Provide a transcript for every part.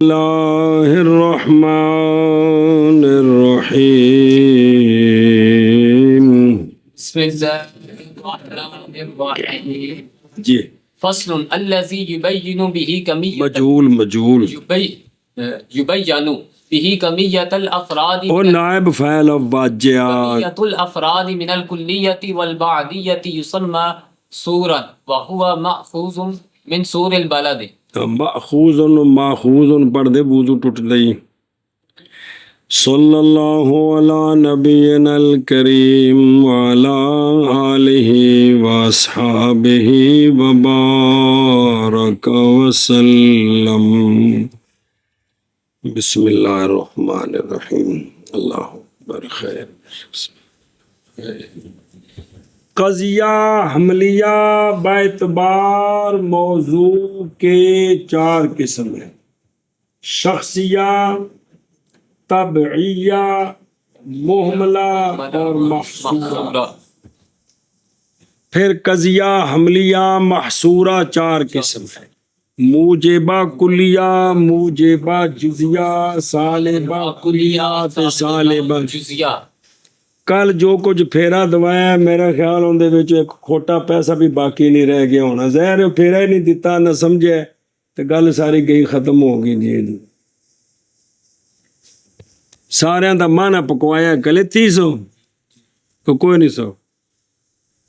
اللہ الرحمن الرحیم بسم اللہ الرحمن الرحیم جی فصل الذی یبین به کمیت مجہول یبین به کمیت الافراد اور نائب فعل واجعات کمیت الافراد من الکلیت والبعدیت یسمى سورا وهو مأخوذ من سور البلد. ماخوذ پڑھ دے وضو ٹوٹ گئی. صلی اللہ علی نبینا الکریم وعلی آلہ واصحابہ وبارک وسلم. بسم اللہ الرحمن الرحیم. اللہ اکبر. خیر. قضیہ حملیہ باعتبار موضوع کے 4 قسم ہیں: شخصیہ، طبعیہ، محملہ اور محصورہ. پھر قضیہ حملیہ محصورہ 4 قسم ہیں: موجبہ کلیہ، موجبہ جزیہ، سالبہ کلیہ، سالبہ جزیہ. کل جو کچھ پھیرا دوایا میرا خیال اندے وچ ایک کھوٹا پیسہ بھی باقی نہیں رہ گیا ہونا. ظاہر پھیرا ہی نہیں دیتا نہ سمجھے تو گل ساری گئی ختم ہو گئی. جی سارے دا مانا پکوایا کلے 300 کوئی نہیں 100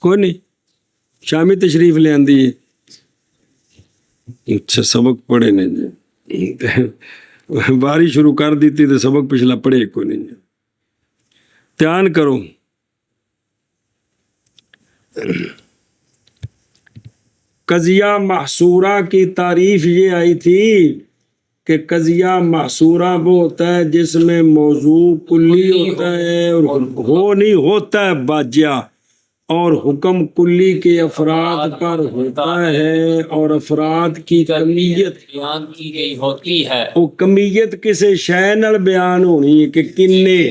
کوئی نہیں. شامی تشریف لے آندی ہے. اچھا سبق پڑھے نے جی. باری شروع کر دیتی تو سبق پچھلا پڑھے کوئی نہیں جی. دھیان کرو. قضیہ محصورہ کی تعریف یہ آئی تھی کہ قضیہ محصورہ وہ ہوتا ہے جس میں موضوع کلی ہوتا ہے اور نہیں ہوتا ہے واجعہ، اور حکم کلی کے افراد پر ہوتا ہے اور افراد کی کمیت بیان کی گئی ہوتی ہے. وہ کمیت کسی شے نال بیان ہونی ہے کہ کنے.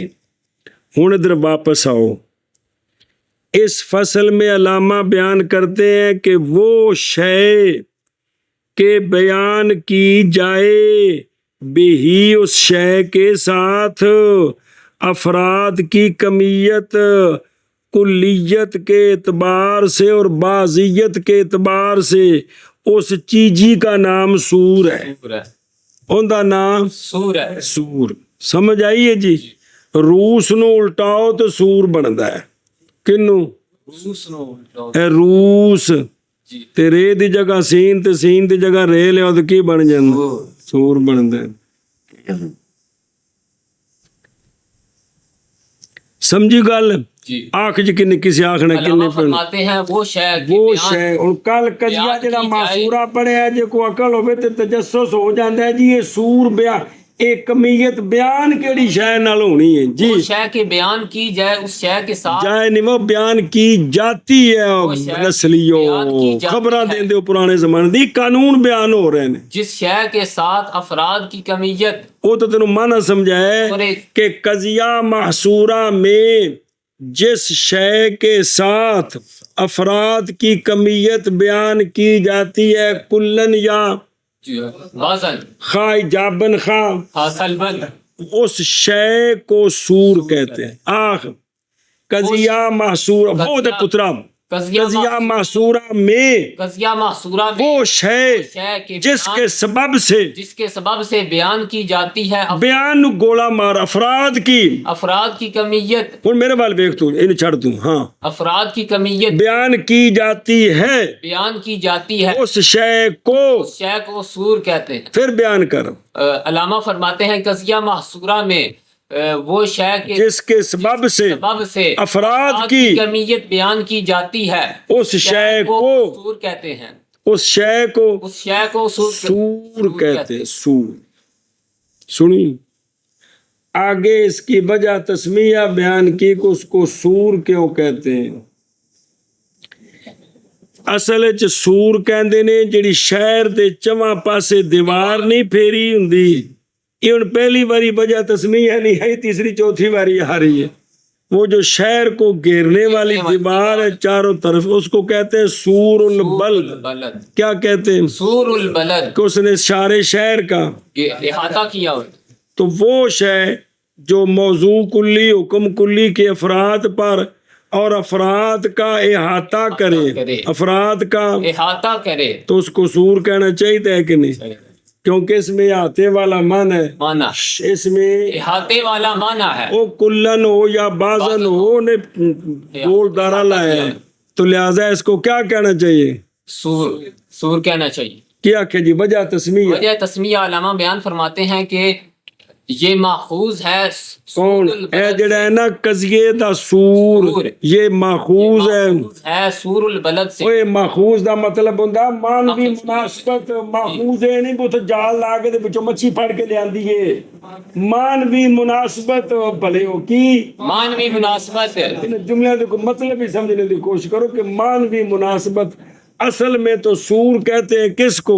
ہوں ادھر واپس آؤ. اس فصل میں علامہ بیان کرتے ہیں کہ وہ شے کے بیان کی جائے بھی اس شے کے ساتھ افراد کی کمیت کلیت کے اعتبار سے اور بعضیت کے اعتبار سے اس چیزی کا نام سور ہے. ان کا نام سور ہے. سور. سمجھ آئیے جی. روس نو الٹاؤ تو سور بنتا ہے. کنو؟ روس. تے رے دی جگہ سین تے سین دی جگہ رے لیا تو کی بن جائے؟ سور بنتا ہے. سمجھی گل؟ آنکھ جی کنے کسی آنکھنا کنے فرماتے ہیں وہ شے اور کل قضیہ جڑا معصورہ پڑے ہے جے کو عقل ہوئے تے تجسس ہو جاندہ ہے جی. یہ سور بیان ایک کمیت بیان کیڑی شے نال ہونی ہے جی. وہ شے کے بیان کی جائے اس شے کے ساتھ جائے نہیں وہ بیان کی جاتی ہے. نسلیوں خبراں دیندے ہو پرانے زمانے دی قانون بیان ہو رہے ہیں جس شے کے ساتھ افراد کی کمیت. وہ تو تینوں معنی سمجھائے کہ قضیہ محصورہ میں جس شے کے ساتھ افراد کی کمیت بیان کی جاتی ہے کلن یا خواہ جابن خواہ سلبن، اس شے کو سور کہتے ہیں. قضیہ محصورہ بہت پترا قضیہ محصورہ میں وہ شے جس کے سبب سے بیان کی جاتی ہے بیان گولا مار افراد کی کمیت. اور میرے بال بیک تو انہیں چھڑ دوں. ہاں افراد کی کمیت بیان کی جاتی ہے اس شے کو سور کہتے ہیں. پھر بیان کر. علامہ فرماتے ہیں قضیہ محصورہ میں وہ شے جس کے سبب سے افراد کی کمیت بیان کی جاتی ہے اس شے کو سور کہتے ہیں. اس شے کو سور کہتے ہیں. سور. سنی آگے اس کی وجہ تسمیہ بیان کی کہ اس کو سور کیوں کہتے ہیں. اصل وچ سور کہندے نے جڑی شہر دے چواں پاسے دیوار نہیں پھیری ہوندی. یہ ہن پہلی باری وجہ تسمیہ نہیں ہے، تیسری چوتھی باری آ رہی ہے. وہ جو شہر کو گھیرنے والی دیوار ہے چاروں طرف، اس کو کہتے ہیں سور البلد۔ البلد، کیا کہتے ہیں؟ سور البلد، کہ اس نے سارے شہر کا کہ احاطہ کیا ہوتا تو وہ شے جو موضوع کلی، حکم کلی کے افراد پر اور افراد کا احاطہ کرے، افراد کا احاطہ کرے، تو اس کو سور کہنا چاہیے کہ نہیں؟ کیونکہ اس میں احاطے والا معنی ہے، مانا اس میں احاطے والا مانا ہے، وہ کلن ہو یا بازن ہو نے گول دارا لایا ہے، تو لہٰذا اس کو کیا کہنا چاہیے؟ سور، سور کہنا چاہیے۔ کیا کہ جی وجہ تسمیہ وجہ تسمیہ علامہ بیان فرماتے ہیں کہ یہ ماخوذ ہے کون اے جڑا ہے نا قضیے دا سور، یہ ماخوذ ہے سور البلد سے۔ اوے ماخوذ دا مطلب ہوندا مانوی مناسبت، ماخوذ اے نہیں بوت جال لا کے تے وچوں مچھی پھڑ کے لیاندی ہے، مانوی مناسبت بھلے ہو کی مانوی مناسبت، ان جملے دے کوئی مطلب ہی سمجھنے دی کوشش کرو کہ مانوی مناسبت اصل میں تو سور کہتے ہیں کس کو؟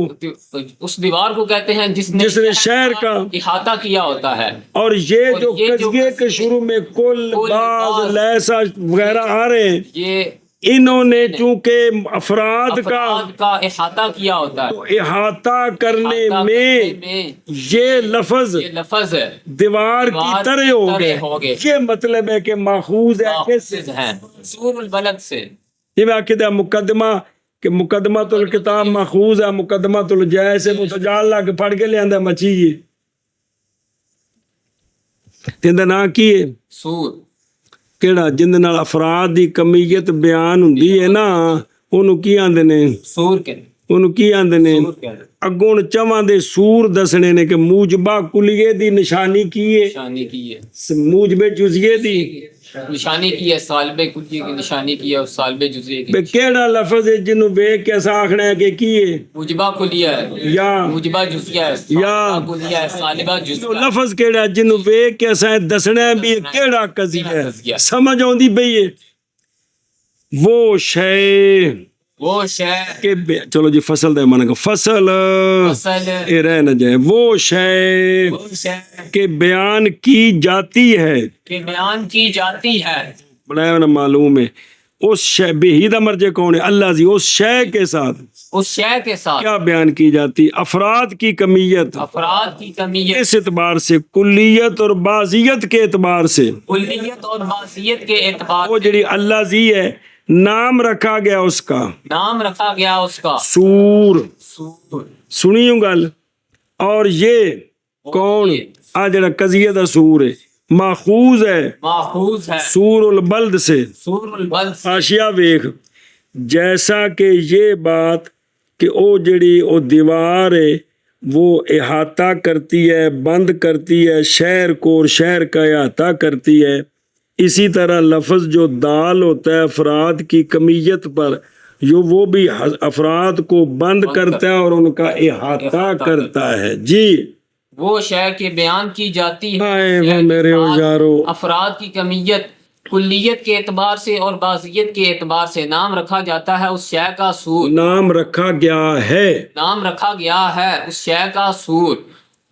اس دیوار کو کہتے ہیں جس نے شہر کا احاطہ کیا ہوتا ہے۔ اور یہ جو قضیے کے شروع میں کل، بعض، لیسا وغیرہ آ رہے ہیں، یہ انہوں نے چونکہ افراد کا احاطہ کیا ہوتا ہے، تو احاطہ کرنے میں یہ لفظ دیوار کی طرح ہو گئے، یہ مطلب ہے کہ ماخوذ ہے کس ہے؟ سور البلد سے۔ یہ میں عقیدہ مقدمہ کہ مقدمۃ الکتاب ماخوذ ہے، مقدمۃ الجائز سے متجال لا کے پھڑ کے لے آندا مچھی یہ تیندا نا کی ہے سور، کیڑا جن نال افراد دی کمیت بیان ہوندی ہے نا، اونوں کی آندے نے؟ سور کے، اونوں کی آندے نے؟ اگوں چواں دے سور دسنے نے کہ موجبہ کلیے دی نشانی کی ہے، نشانی کی ہے، موجب جزئیے دی نشانی کی ہے، سالب کلیہ کی نشانی کی ہے اور سالب جزئیہ کی۔ کیڑا لفظ ہے جنوں ویکھ کے اساں آکھنا ہے کہ کی ہے؟ موجبہ کلیہ ہے یا موجبہ جزئیہ ہے، یا کلیہ ہے، سالبہ جزئیہ۔ لفظ کیڑا جنوں ویکھ کے اساں دسنا ہے بھی کیڑا قضیہ ہے، سمجھ آوندی پئی ہے؟ وہ شے وہ شے کہ چلو جی فصل دے مانا کہ فصل اے رہ نہ جائے، وہ شے کہ بیان کی جاتی ہے، کہ بیان کی جاتی ہے، بڑا نا معلوم ہے اس شے بے ہی دا مرجع کون ہے؟ اللہ جی۔ اس شے کے ساتھ، اس شے کے ساتھ کیا بیان کی جاتی؟ افراد کی کمیت، افراد کی کمیت، اس اعتبار سے کلیت اور بعضیت کے اعتبار سے، کلیت اور بعضیت کے اعتبار وہ جڑی اللہ جی ہے نام رکھا گیا اس کا، نام رکھا گیا اس کا سور۔ سور، سنیوں گل، اور یہ کون آ جڑا قضیہ دا سور ہے ماخوذ ہے ماخوذ ہے سور البلد سے۔ سور البلد سے۔ آشیا ویخ جیسا کہ یہ بات کہ او جڑی او دیوار ہے وہ احاطہ کرتی ہے، بند کرتی ہے شہر کو اور شہر کا احاطہ کرتی ہے، اسی طرح لفظ جو دال ہوتا ہے افراد کی کمیت پر، وہ بھی افراد کو بند کرتا ہے اور ان کا احاطہ کرتا ہے۔ جی وہ شے کے بیان کی جاتی ہائے وہ میرے یارو، افراد کی کمیت کلیت کے اعتبار سے اور بعضیت کے اعتبار سے نام رکھا جاتا ہے اس شے کا سور، نام رکھا گیا ہے، نام رکھا گیا ہے اس شے کا سور،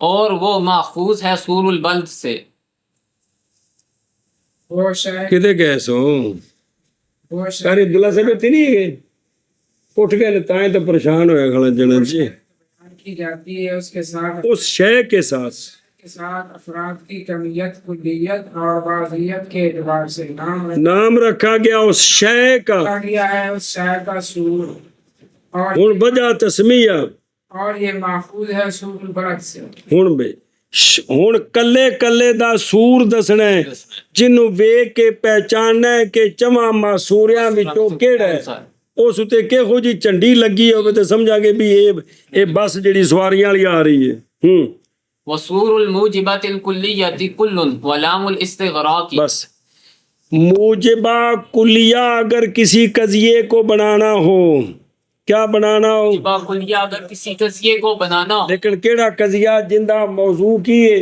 اور وہ ماخوذ ہے سور البلد سے۔ کدے گئے سو کاری عبداللہ سے بیٹھی نہیں ہے اٹھ گئے تائیں تو پریشان ہویا کھڑا جنن جی کی جاتی ہے اس کے ساتھ اس شے کے ساتھ افراد کی کمیت کلیت اور بعضیت کے اعتبار سے نام رکھا گیا اس شے کا، گیا ہے اس شے کا سور، اور ہن وجہ تسمیہ، اور یہ ماخوذ ہے سور البلد سے۔ ہن بے ہن کلے کلے دا سور دسنا ہے جنوں ویکھ کے پہچاننا ہے کہ چواں ماسوریاں وچوں کیڑا ہے، اس تے کہو جی چنڈی لگی ہوے تے سمجھا گے بھی اے بس جڑی سواریاں والی آ رہی ہے۔ وصور الموجبات الکلیۃ کل ولام الاستغراق، بس موجبہ کلیہ اگر کسی قضیے کو بنانا ہو، کیا بنانا ہو؟ موجبہ کلیہ اگر کسی قضیے کو بنانا ہو، لیکن کیڑا قضیہ جندہ موضوع کی ہے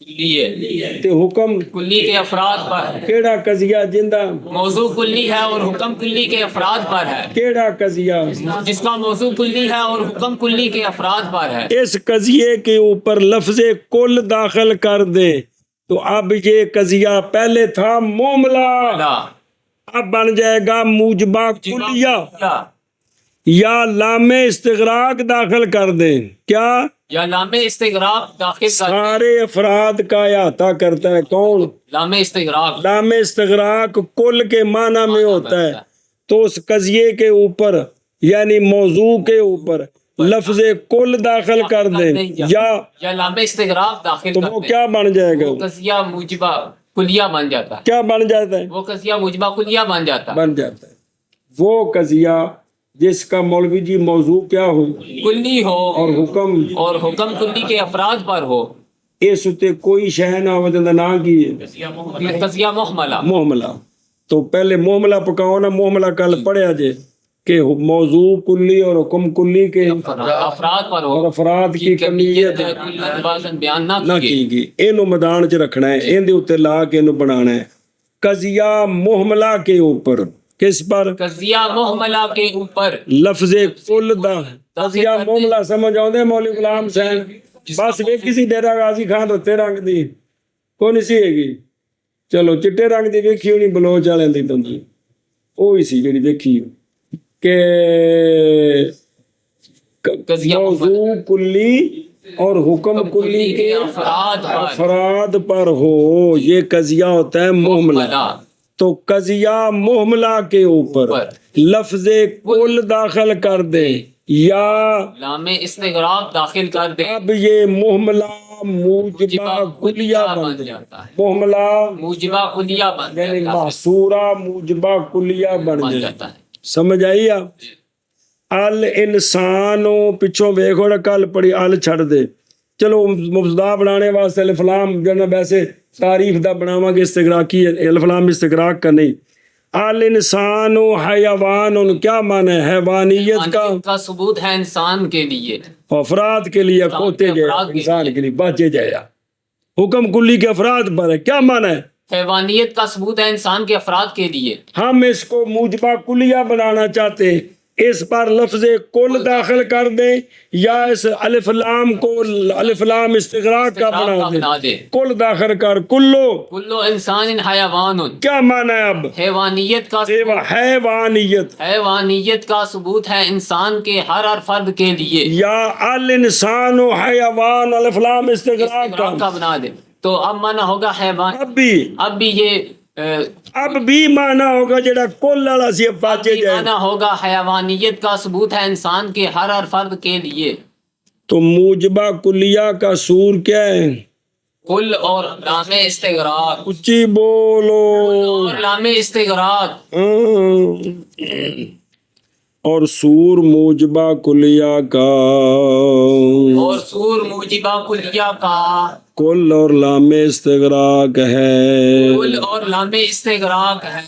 کلیہ تے حکم کلی کے افراد پر ہے، کیڑا قضیہ جندہ موضوع کلی ہے اور حکم کلی کے افراد پر ہے، کیڑا قضیہ جس کا موضوع کلی ہے اور حکم کلی کے افراد پر ہے، اس قضیے کے اوپر لفظ کل داخل کر دے تو اب یہ قضیہ پہلے تھا معاملہ، لا اب بن جائے گا موجبہ کلیہ، یا لام استغراق داخل کر دیں، کیا یا لام استغراق داخل کر سارے افراد کا احاطہ کرتا ہے کون؟ لام استغراق لام استغراق کل کے معنی میں ہوتا ہے، تو اس قضیے کے اوپر یعنی موضوع کے اوپر لفظ کل داخل کر دیں یا لام استغراق داخل تو کر وہ دیں، کیا بن جائے گا؟ وہ قضیہ موجبہ کلیہ بن جاتا ہے، کیا بن جاتا ہے؟ وہ قضیہ موجبہ کلیہ بن جاتا ہے، بن جاتا ہے وہ قضیہ جس کا مولوی جی موضوع کیا ہو کلی ہو اور حکم اور حکم کلی کے افراد پر ہو، اس اتے کوئی شہ نہ ہو جندہ نہ کی قضیہ محملہ، محملہ۔ تو پہلے محملہ پکاؤ نا، محملہ کل پڑھیا جے کہ موضوع کلی اور حکم کلی کے افراد پر ہو اور افراد کی کمیت کل اندازاً بیان نہ نہ کی کی گئی، اینو میدان چ رکھنا ہے، این دے اوتے لا کے اینو بنانا ہے قضیہ محملہ کے اوپر، کس پر؟ قضیہ محملہ کے اوپر لفظ کل دا قضیہ محملہ سمجھ آؤندے مولوی غلام حسین؟ بس ویکھی سی ڈیرا غازی خان دتے رنگ دی کون سی ہے گی، چلو چٹے رنگ دی ویکھی ہونی بلوچ والے دی تم وہی سی جڑی ویکھی کہ قضیہ موضوع کلی اور حکم کلی کے افراد پر ہو، یہ قضیہ ہوتا ہے محملہ۔ تو قضیہ محملہ کے اوپر لفظ کل داخل کر دے یا لام استغراق داخل کر دے، اب یہ محملہ موجبہ کلیہ بن جاتا ہے، محملہ موجبہ کلیہ بن یعنی جاتا ہے، محصورہ موجبہ کلیہ بن بن جائے۔ جاتا ہے۔ سمجھ آئی آپ؟ ال انسانو پچھوں ویکھو نا کل پڑھی ال چھڑ دے، چلو مبتدا بنانے واسطے الف لام جنہ ویسے تعریف دا بناواں گے استغراقی الف لام استغراق کا نہیں۔ ال انسان و حیوان کیا معنی ہے؟ حیوانیت کا ثبوت ہے انسان کے لیے، افراد کے لیے کوتے جائے انسان کے لیے بچے جائے، حکم کلی کے افراد پر ہے، کیا معنی ہے؟ حیوانیت کا ثبوت ہے انسان کے افراد کے لیے۔ ہم اس کو موجبہ کلیہ بنانا چاہتے ہیں، اس پر لفظ کل داخل کر دیں یا اس الف لام کو الف لام استغراق کا بنا دیں، کل داخل کر کلو کلو انسان حیوان، کیا معنی ہے اب؟ حیوانیت کا حیوانیت کا ثبوت ہے انسان کے ہر فرد کے لیے، یا الانسان و حیوان الف لام استغراق کا بنا دے تو اب معنی ہوگا حیوان، اب بھی یہ اب بھی معنی ہوگا جڑا کل والا سی بچے جائے، معنی ہوگا حیوانیت کا ثبوت ہے انسان کے ہر فرد کے لیے۔ تو موجبہ کلیہ کا سور کیا ہے؟ کل اور لام استغراق، اچھی بولو، اور لام استغراق، اور سور موجبہ کلیہ کا، اور سور موجبہ کلیہ کا کل اور لام استغراق ہے، کل اور لام استغراق ہے،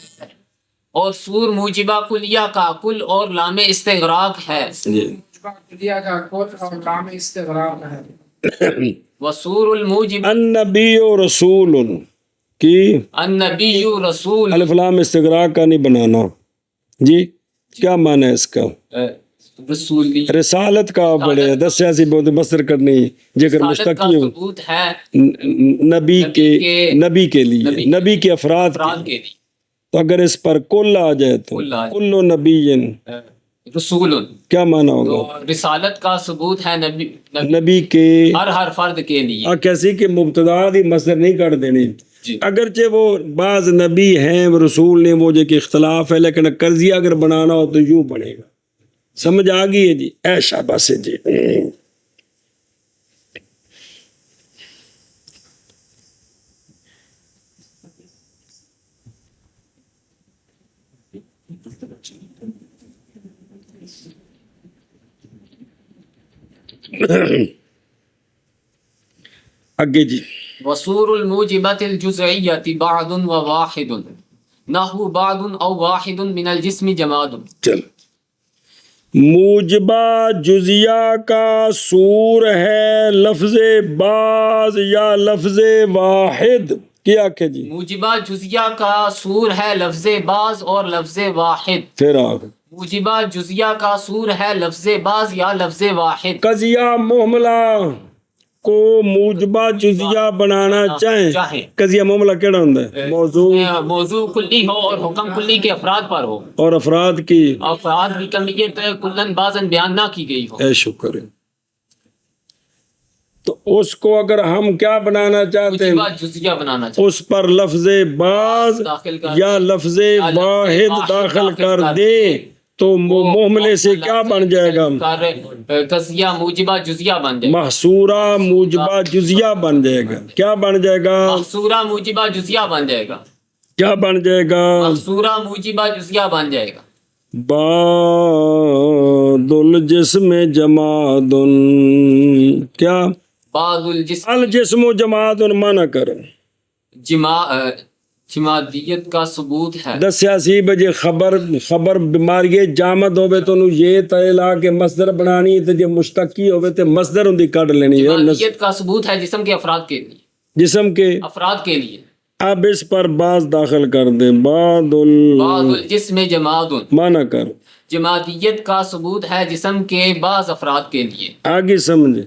اور سور موجبہ کلیہ کا کل اور لام استغراق ہے، کلیہ کا کل اور لام استغراق ہے۔ وسور الموجب النبی رسول کی النبی رسول، الف لام استغراق کا نہیں بنانا جی، کیا معنی ہے اس کا؟ رسولی رسالت کا بڑے دسیا سی بہت مصدر کرنی ذکر مشتقی ہو، ثبوت ہے نبی کے لیے، نبی کے افراد افراد کے لیے، تو اگر اس پر کل آ جائے تو کل نبی رسول، کیا معنی ہوگا؟ رسالت کا ثبوت ہے نبی کے ہر فرد کے لیے، کیسی کہ مبتدا دی مصدر نہیں کر دینی، اگرچہ وہ بعض نبی ہیں رسول نے وہ جو کہ اختلاف ہے، لیکن قرضیہ اگر بنانا ہو تو یوں بنے گا۔ سمجھ آ گئی ہے جی؟ اے شاباش جی۔ آگے جی، وصور الموجبات الجزعیت بعض و واحد نحو بعض او واحد من الجسم جماد۔ چل موجبہ جزیہ کا سور ہے لفظ بعض یا لفظ واحد، کیا کہ جی؟ موجبہ جزیہ کا سور ہے لفظ بعض اور لفظ واحد، پھر آگے موجبہ جزیہ کا سور ہے لفظ بعض یا لفظ واحد۔ قضیہ محملہ کو موجبہ جزیہ بنانا چاہیں چاہیں قضیہ معاملہ کیڑا ہوندا ہے موضوع موضوع کلی ہو اور حکم کلی کے افراد پر ہو، اور افراد کی افراد کی کمیت کلن بعضاً بیان نہ کی گئی ہو۔ اے شکر ہے۔ تو اس کو اگر ہم کیا بنانا چاہتے ہیں، موجبہ جزیہ بنانا چاہیے، اس پر لفظ بعض داخل کر یا لفظ واحد داخل کر دیں تو محملے سے کیا بن جائے گا؟ قضیہ موجبہ جزیہ بن جائے گا، محصورہ موجبہ جزیہ بن جائے گا۔ کیا بن جائے گا؟ محصورہ موجبہ جزیہ بن جائے گا، کیا بن جائے گا؟ محصورہ موجبہ جزیہ بن جائے گا۔ بعض الجسم جماد، کیا بعض الجسم الجسم و جماد مانا کر جمادیت کا ثبوت ہے، دسیا سی بجے خبر بیماری جامد ہوے تو انہوں یہ تلا کے مصدر بنانی تے جے مشتقی ہوے تے مصدر اندی کڈ لینی ہے۔ جمادیت کا ثبوت ہے جسم کے افراد کے لیے، جسم کے افراد کے لیے۔ اب اس پر بعض داخل کر دیں، بعض بعض الجسم جماد، مانا کر جمادیت کا ثبوت ہے جسم کے بعض افراد کے لیے۔ آگے سمجھ،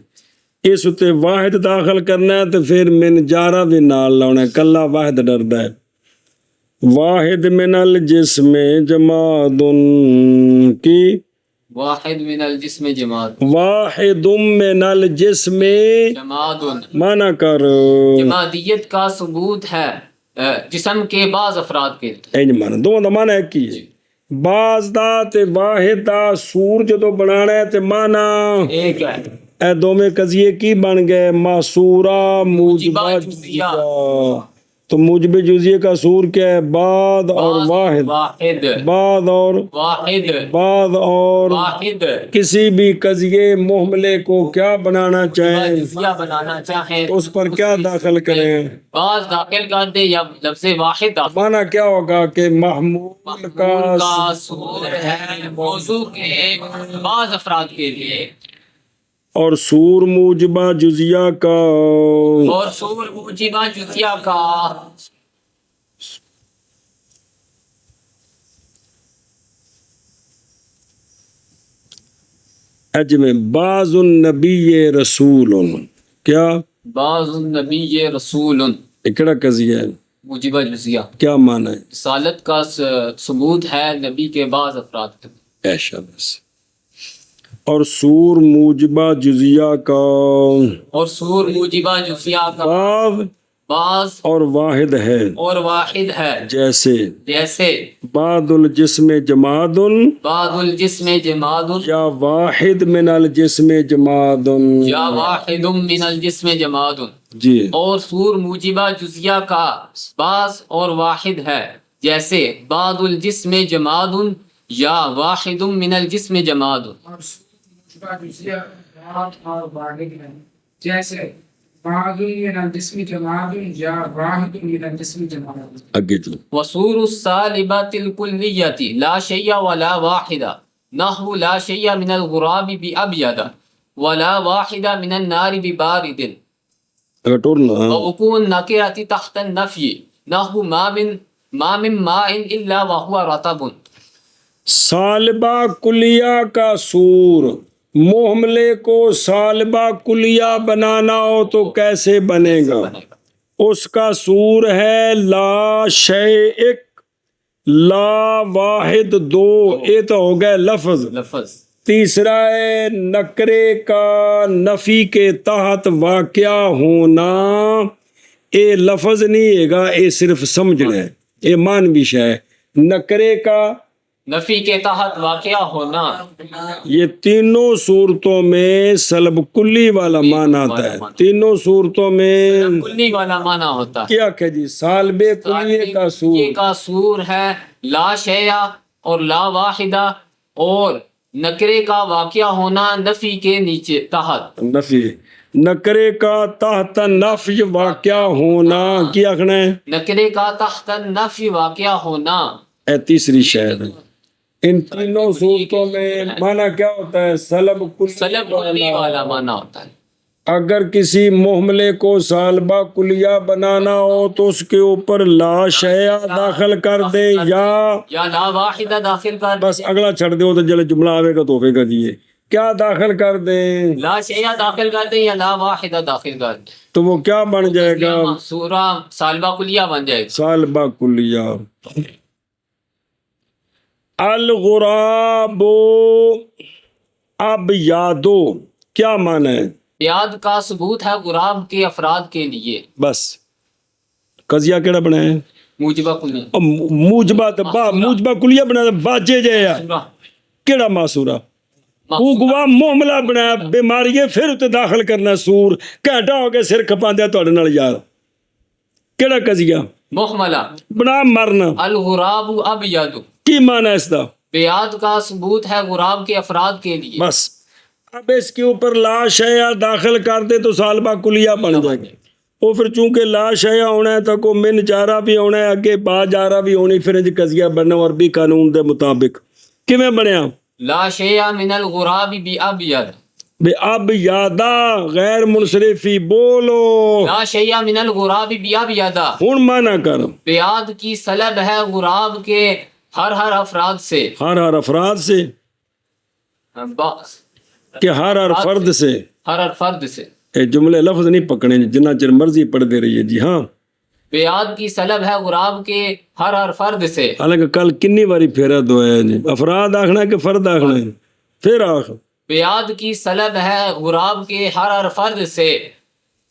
اس اتے واحد داخل کرنا ہے تو پھر من جارا بھی نال لاؤنا ہے، کلا واحد ڈردا ہے۔ واحد من الجسم جماد کی، واحد من الجسم جماد، واحد من الجسم جماد، مانا کر جمادیت کا ثبوت ہے جسم کے بعض افراد کے لیے۔ اینج مانا دونوں دا مانا ایک ہی ہے۔ بعض دا تے واحد دا سور جدو بنانا ہے تے مانا ایک ہے، اے دو میں قضیے کی بن گئے، محصورہ موجبہ موجبہ جزیہ۔ جزیہ۔ تو موجب جزیے کا سور کیا ہے؟ بعض اور واحد، واحد، بعض اور واحد، بعض اور واحد، کسی بھی قضیے محملے کو کیا بنانا چاہیں جزیہ بنانا چاہیں اس پر کیا داخل کریں؟ بعض داخل کر دے یا لفظ واحد داخل مانا کیا ہوگا کہ محمول کا کا ثبوت ہے موضوع کے بعض افراد کے لیے، اور سور موجبہ جزیہ کا اور سور موجبہ جزیہ کا میں بعض النبی رسول، کیا بعض النبی رسول اکڑا قضیہ ہے؟ موجبہ جزیہ، کیا معنی ہے؟ رسالت کا ثبوت ہے نبی کے بعض افراد کے لیے۔ ایشا بس۔ اور سور موجبہ جزیہ کا اور سور موجبہ جزیہ کا بعض بعض اور واحد ہے، اور واحد ہے، جیسے جیسے بعض الجسم جماد بعض الجسم جماد یا واحد من الجسم جماد۔ یا واحد من الجسم جماد، جی اور سور موجبہ جزیہ کا بعض اور واحد ہے، جیسے بعض الجسم جماد یا واحد من الجسم جماد، اور موجبہ جزیہ بعض اور واحد ہے، جیسے بعض من الجسم جماد یا واحد من الجسم جماد۔ آگے جو وصور السالبات الكلية لا شيء ولا واحد، نحو لا شيء من الغراب بأبيض ولا واحد من النار ببارد، اگر ٹورنا ووقوع النكرة تحت النفي، نحو ما من ماء إلا وهو رطب۔ سالبہ کلیہ کا سور، محملے کو سالبہ کلیہ بنانا ہو تو کیسے بنے گا؟ اس کا سور ہے لا شیء، لا واحد دو، یہ تو ہو گئے لفظ۔ تیسرا ہے نکرے کا نفی کے تحت واقع ہونا، اے لفظ نہیں ہے گا، اے صرف سمجھنا ہے، اے معنوی ہے۔ نکرے کا نفی کے تحت واقع ہونا، یہ تینوں صورتوں میں سلب کلی والا معنی آتا ہے، تینوں صورتوں میں کلی والا معنی ہوتا ہے۔ کیا کہ جی سالب کلیے کا سور، یہ کا سور ہے لا شیء اور لا واحدہ، اور نکرے کا واقع ہونا نفی کے نیچے تحت، نفی نکرے کا تحت نفی واقع ہونا، کیا کہنا ہے؟ نکرے کا تحت نفی واقع ہونا، اے تیسری شاید ہے۔ ان تینوں صورتوں میں معنی کیا ہوتا ہے؟ سلب سلب کلی والا معنی ہوتا ہے۔ اگر کسی محملے کو سالبہ کلیہ بنانا ہو تو اس کے اوپر لا شیء داخل کر دے یا لا واحدہ داخل کر، بس اگلا چھڑ دے تو جلے جملہ آوے گا تو ہوئے گا جی کیا داخل کر دیں لا شیعہ داخل کر دیں یا لا واحدہ داخل کر دیں تو وہ کیا بن جائے گا؟ محصورہ سالبہ کلیہ بن جائے گا. سالبہ کلیہ. الغراب اب یادو کیا معنی ہے؟ بیاد کا ثبوت ہے غراب کے افراد کے لیے. بس قضیہ کیڑا بنا ہے؟ موجبہ کلیہ. موجبہ موجبہ کلیہ بنا واجے جایا کیڑا معصورہ وہ گواہ معاملہ بنایا بیماری ہے پھر اتنے داخل کرنا سور گھنٹہ ہو کے سر کھپاندیا تھوڑے نال یار کیڑا قضیہ محملہ بنا مرنا. الغراب ابیض کی معنی ہے اس دا؟ بیاد کا ثبوت ہے غراب کے افراد کے لیے. بس اب اس کے اوپر لا شیعہ داخل کر دے تو سالبہ کلیہ بن جائے گا. وہ پھر چونکہ لا شیعہ ہونا ہے تو کو من جارہ بھی ہونا ہے اگے با جارہ بھی ہونی پھر انج قضیہ بننا اور بھی قانون دے مطابق کیویں بنیا؟ لا شیعہ من الغراب بأبیض بے اب یادا غیر منصرفی بولو لا شیعہ من الغراب بأبیض. ہن مانا کر بیاد کی سلب ہے غراب کے ہر افراد سے. ہر افراد سے کہ ہر فرد سے ہر فرد سے. اے جملے لفظ نہیں پکڑے جنہ چر مرضی پڑھ دے رہی ہے جی. ہاں بیاد کی سلب ہے غراب کے ہر فرد سے. حالانکہ کل کنی باری پھیرا دعایا جی افراد آخنا کہ فرد آخنا ہے پھر آخ بیاد کی سلب ہے غراب کے ہر فرد سے.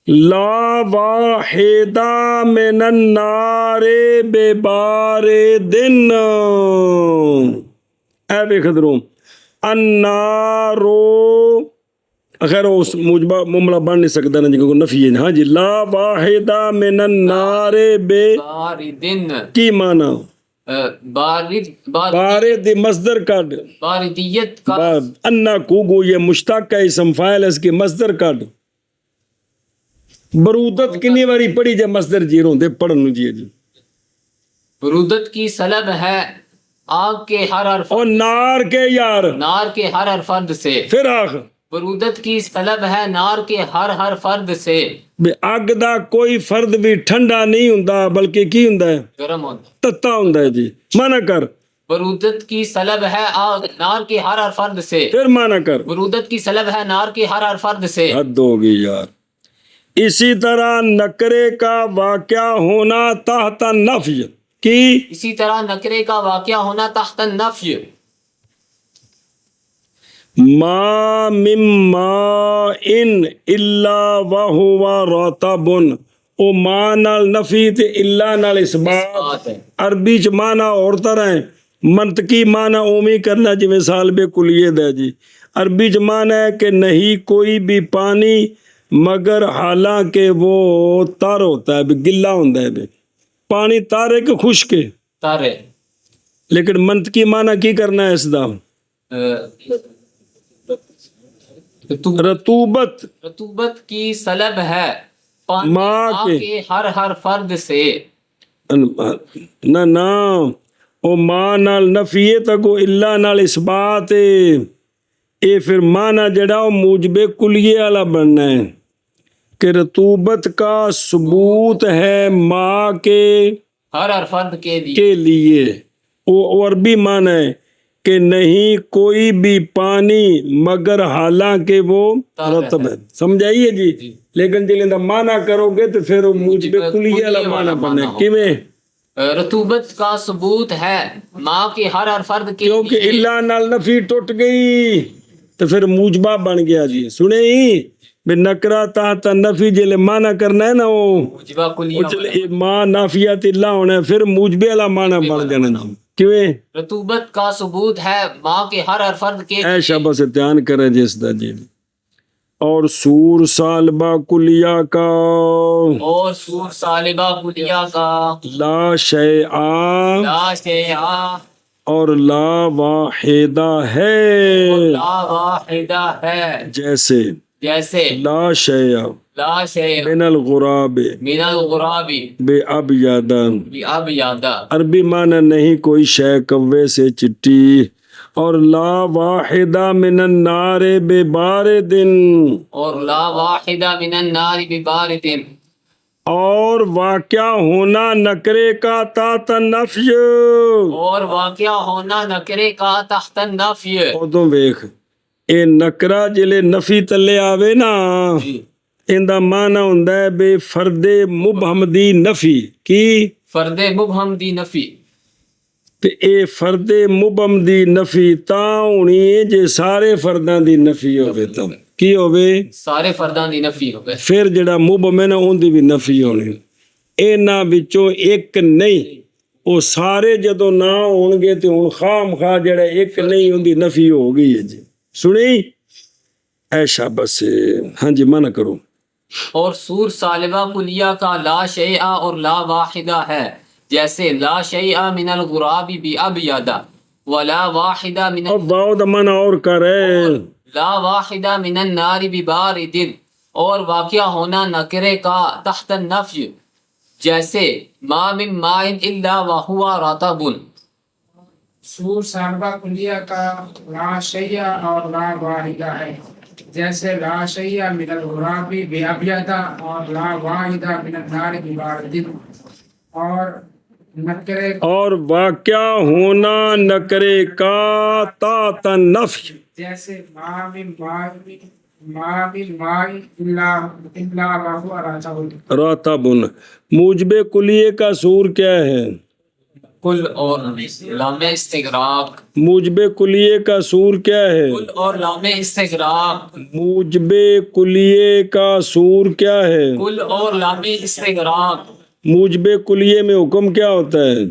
لا واحدہ من النار بے بار دن اے بے خدروں النارو خیر اس موجبہ معاملہ بن نہیں سکتا نا جی کو نفی ہے. ہاں جی لا واحدہ من النار بے باردن کی معنی بارد بارد مصدر کڈ باردیت کا انا کوگو یہ مشتق ہے اسم فاعل ہے اس کی مصدر کڈ برودت کنی باری پڑھی جائے مصدر جی روندے پڑھن جی جی برودت کی سلب ہے آگ کے ہر اور نار کے یار نار کے ہر فرد سے. پھر آخ برودت کی طلب ہے نار کے ہر فرد سے. بے اگ دا کوئی فرد بھی ٹھنڈا نہیں ہوندا بلکہ کی ہوندا ہے گرم ہوتا. تتا ہوندا ہے جی. مانا کر برودت کی طلب ہے نار کے ہر فرد سے. پھر مانا کر برودت کی طلب ہے نار کے ہر فرد سے. حد ہوگی یار. اسی طرح نکرے کا واقعہ ہونا تحت نفی کی اسی طرح نکرے کا واقعہ ہونا تحت النفی. ما مما ان الا وهو رطب او ما نال نفی تے الا نال اثبات. عربی چ معنی اور طرح ہے منطقی معنی اومی کرنا جی مثال بے کلیے دا جی. عربی چ معنی ہے کہ نہیں کوئی بھی پانی مگر حالانکہ وہ تر ہوتا ہے گلا ہوتا ہے پانی تارے کہ خشک تارے. لیکن منطقی معنی کی کرنا ہے اس دا رطوبت رطوبت کی سلب ہے پانی ماں کے ہر فرد سے. نہ او ماں نال نفیے تک اللہ نال اثبات اے پھر معنی جڑا او موجب کلیے والا بننا ہے کہ رطوبت کا ثبوت ہے ماں کے ہر فرد کے لیے. او عربی معنی ہے کہ نہیں کوئی بھی پانی مگر حالانکہ وہ رطب ہے. سمجھائیے جی. لیکن جلیں دا معنی کرو گے تو پھر موجب کلیہ والا معنی بنے کیویں رطوبت کا ثبوت ہے ماں کے ہر فرد کے کیونکہ اللہ نال نفی ٹوٹ گئی تو پھر موجبہ بن گیا جی. سنے ہی بے نکرہ تحت نفی جلے معنی کرنا ہے نا وہ موجبہ کلیہ ماں نافیات اللہ ہونا ہے پھر موجبہ والا معنی بن جانا جی. کیویں رطوبت کا ثبوت ہے ماں کے ہر فرد کے اے شاباش دھیان کرے جس دا جی. اور سور سالبہ کلیہ کا اور سور سالبہ کلیہ کا لا شیء لا شیعہ اور لا واحدہ ہے لا واحدہ ہے جیسے لا شیء لا شیء من الغراب من الغراب بے ابیض بأبیض. عربی معنی نہیں کوئی شے کوے سے چٹی. اور لا واحدہ من النار بے بارد اور لا واحدہ من النار ببارد. اور واقعہ ہونا نکرے کا تحت نفی اور واقعہ ہونا نکرے کا تحت النفی. ادوں ویکھ ਇਹ ਨਕਰਾ ਜਿਹੜੇ ਨਫੀ ਤੱਲੇ ਆਵੇ ਨਾ جی ਇਹਦਾ ਮਾਨਾ ਹੁੰਦਾ ਹੈ ਬੇ ਫਰਦੇ ਮੁਬਹਮ ਦੀ ਨਫੀ ਕੀ فرد مبہم دی نفی ਤੇ ਇਹ ਫਰਦੇ ਮੁਬਹਮ ਦੀ ਨਫੀ ਤਾਂ ਹੋਣੀ ਹੈ ਜੇ ਸਾਰੇ ਫਰਦਾਂ ਦੀ ਨਫੀ ਹੋਵੇ ਤਾਂ ਕੀ ਹੋਵੇ سارے فردان دی نفی ہو گئے ਫਿਰ ਜਿਹੜਾ ਮੁਬਹਮ ਹੈ ਨਾ ਉਹਦੀ ਵੀ ਨਫੀ ਹੋਣੀ ਇਹਨਾਂ ਵਿੱਚੋਂ ਇੱਕ ਨਹੀਂ ਉਹ ਸਾਰੇ ਜਦੋਂ ਨਾ ਹੋਣਗੇ ਤੇ ਹੁਣ ਖਾਮਖਾ ਜਿਹੜਾ ਇੱਕ ਨਹੀਂ ਉਹਦੀ ਨਫੀ ਹੋ ਗਈ ਹੈ ਜੀ ਸੁਣੀ ਐਸ਼ਾ ਬਸ ਹਾਂਜੀ ਮਨਾ ਕਰੋ اور سور سالبہ کلیہ کا لا شیعہ اور لا واحدہ ہے جیسے لا شیعہ من الغراب بأبیدہ ولا واحدہ من اب واؤ دا منا اور کرے لا واحدہ من النار ببارد اور واقع ہونا نکرے کا تحت النفی جیسے ما من ماء الا وهو رطب سور سالبہ کلیہ کا لا شیعہ اور لا واحدہ ہے جیسے لا شیعہ من الغرابی بأبیدہ اور لا واحدہ من النار ببارد اور نکرے اور واقع ہونا نکرے کا تحت نفی جیسے ما من ماء الا وهو رطب راتب موجب کلیے کا سور کیا ہے کل اور لام استغراق موجب کلیے کا سور کیا ہے کل اور لام استغراق موجب کلیے کا سور کیا ہے کل اور لام استغراق موجب کلیے میں حکم کیا ہوتا ہے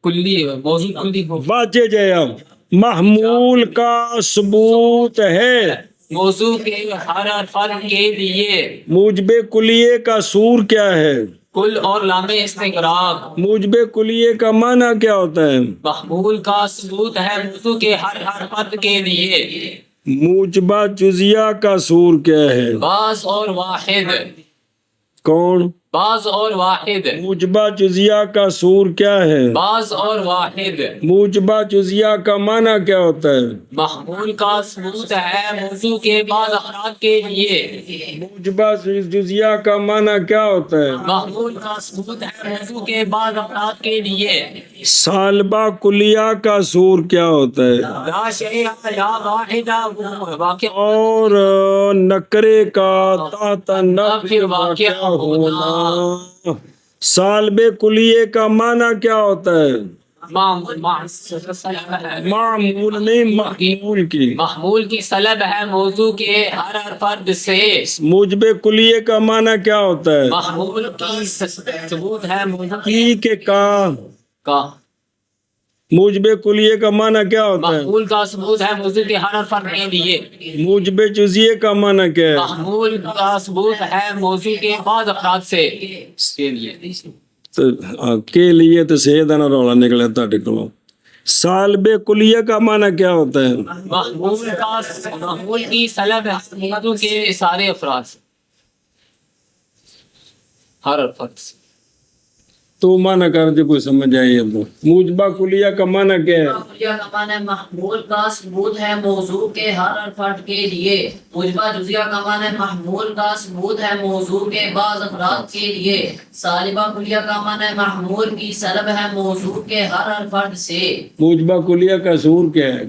کلی موضوع کلی کو واجہ جائے اب محمول کا ثبوت ہے موضوع کے ہر فرد کے لیے موجب کلیے کا سور کیا ہے کل اور لام استغراق موجب کلیے کا معنی کیا ہوتا ہے محمول کا ثبوت ہے موضوع کے ہر فرد کے لیے موجبہ جزیہ کا سور کیا ہے بعض اور واحد کون بعض اور واحد موجبہ جزیہ کا سور کیا ہے بعض اور واحد موجبہ جزیہ کا معنی کیا ہوتا ہے محمول کا ثبوت ہے موضوع کے بعض افراد کے لیے موجبہ جزیہ کا معنی کیا ہوتا ہے محمول کا ثبوت ہے موضوع کے بعض افراد کے لیے سالبہ کلیہ کا سور کیا ہوتا ہے لا شیعہ لا واحدہ واقع اور نکرے کا تحت نفی پھر واقع ہونا سالب کلیے کا معنی کیا ہوتا ہے معمول نہیں محمول کی محمول کی سلب ہے موضوع کے ہر فرد سے موجب کلیے کا معنی کیا ہوتا ہے محمول کی ثبوت ہے موضوع کی کے کا کا موجب کلیے کا معنی کیا ہوتا ہے محمول کا ثبوت ہے موضوع کے ہر فرد کے لیے موجب جزیے کا معنی کیا ہے محمول کا ثبوت ہے موضوع کے بعض افراد سے کے لیے کے لیے تو سیدہ نہ رولا نکلے تھا ٹکلو سالب کلیہ کا معنی کیا ہوتا ہے محمول کی سلب ہے موضوع کے سارے افراد سے ہر فرد سے تو معنی کر دے کوئی سمجھ آئی اب موجبہ کلیہ کا معنی کیا ہے کلیہ کا معنی محمول کا ثبوت ہے موضوع کے ہر فرد کے لیے موجبہ جزیہ کا معنی محمول کا ثبوت ہے موضوع کے بعض افراد کے لیے سالبہ کلیہ کا معنی محمول کی سلب ہے موضوع کے ہر فرد سے موجبہ کلیہ کا سور کیا ہے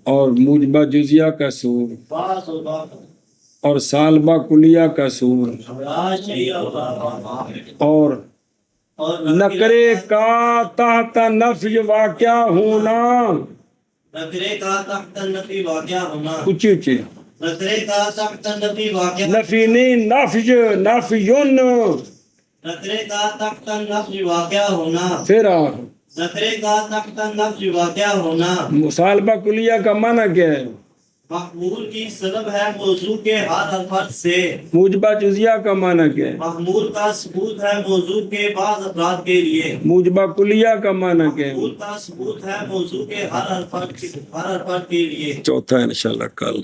اور موجبہ جزیہ کا سور اور سالبہ کلیہ کا سور اور نکرے کا تحت نفی واقع ہونا نکرے کا تحت نفی واقع ہونا اچھی اچھی نکرے کا تحت نفی واقع نفی نہیں نفیون نکرے کا تحت نفی واقع ہونا پھر نکرے کا تحت نفی واقع ہونا مصالبہ کلیہ کا معنی کیا ہے محمول کی سلب ہے موضوع کے ہر فرد سے موجبہ جزیہ کا معنی کیا ہے محمول کا ثبوت ہے موضوع کے بعض افراد کے لیے موجبہ کلیہ کا معنی کیا ہے محمول کا ثبوت ہے موضوع کے ہر فرد کے لیے چوتھا انشاءاللہ کل